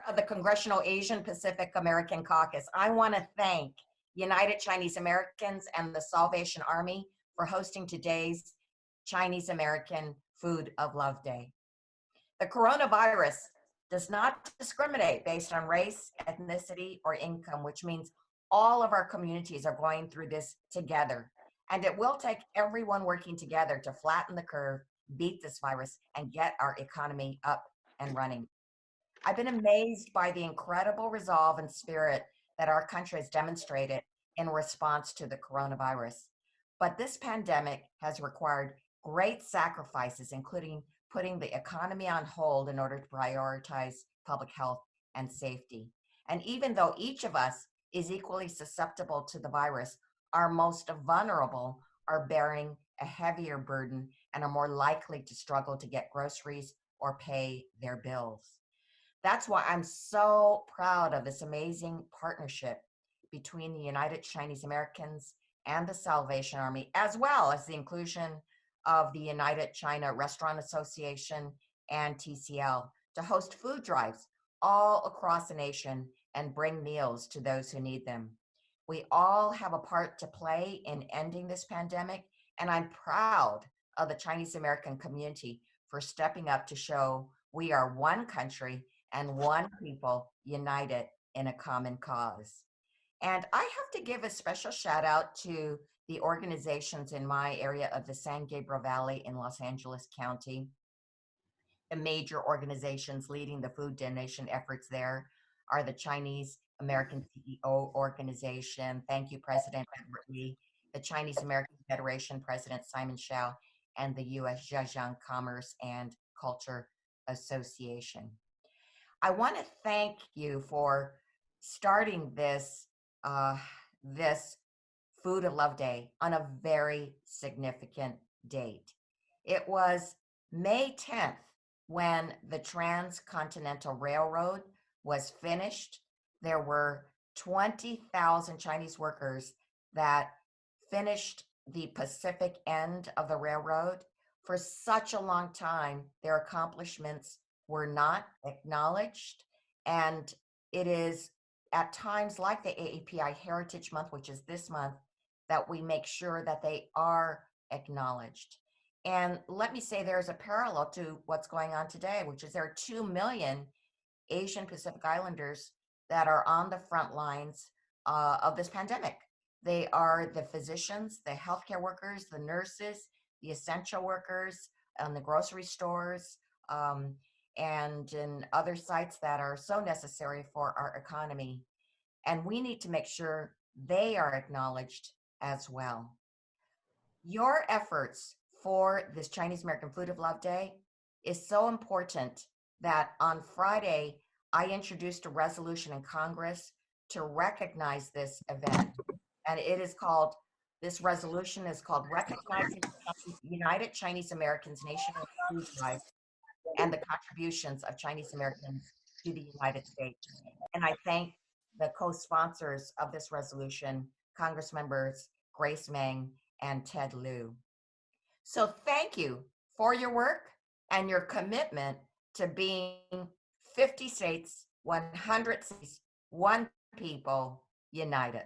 of the Congressional Asian Pacific American Caucus, I want to thank United Chinese Americans and the Salvation Army for hosting today's Chinese American Food of Love Day. The coronavirus does not discriminate based on race, ethnicity, or income, which means all of our communities are going through this together. And it will take everyone working together to flatten the curve, beat this virus, and get our economy up and running. I've been amazed by the incredible resolve and spirit that our country has demonstrated in response to the coronavirus. But this pandemic has required great sacrifices, including putting the economy on hold in order to prioritize public health and safety. And even though each of us is equally susceptible to the virus, our most vulnerable are bearing a heavier burden and are more likely to struggle to get groceries or pay their bills. That's why I'm so proud of this amazing partnership between the United Chinese Americans and the Salvation Army, as well as the inclusion of the United China Restaurant Association and TCL to host food drives all across the nation and bring meals to those who need them. We all have a part to play in ending this pandemic, and I'm proud of the Chinese American community for stepping up to show we are one country and one people united in a common cause. And I have to give a special shout out to the organizations in my area of the San Gabriel Valley in Los Angeles County. The major organizations leading the food donation efforts there are the Chinese American CEO Organization. Thank you, President Edward Lee, the Chinese American Federation President Simon Shao, and the U.S. Zhejiang Commerce and Culture Association. I want to thank you for starting this this Food of Love Day on a very significant date. It was May 10th when the Transcontinental Railroad was finished. There were 20,000 Chinese workers that finished the Pacific end of the railroad. For such a long time, their accomplishments were not acknowledged. And it is at times like the AAPI Heritage Month, which is this month, that we make sure that they are acknowledged. And let me say there's a parallel to what's going on today, which is there are 2 million Asian Pacific Islanders that are on the front lines of this pandemic. They are the physicians, the healthcare workers, the nurses, the essential workers, the grocery stores, and in other sites that are so necessary for our economy. And we need to make sure they are acknowledged as well. Your efforts for this Chinese American Food of Love Day is so important that on Friday, I introduced a resolution in Congress to recognize this event. And it is called, this resolution is called Recognizing United Chinese Americans National Food Drive and the Contributions of Chinese Americans to the United States. And I thank the co-sponsors of this resolution, Congress members Grace Meng and Ted Lieu. So thank you for your work and your commitment to being 50 states, 100 cities, one people, united.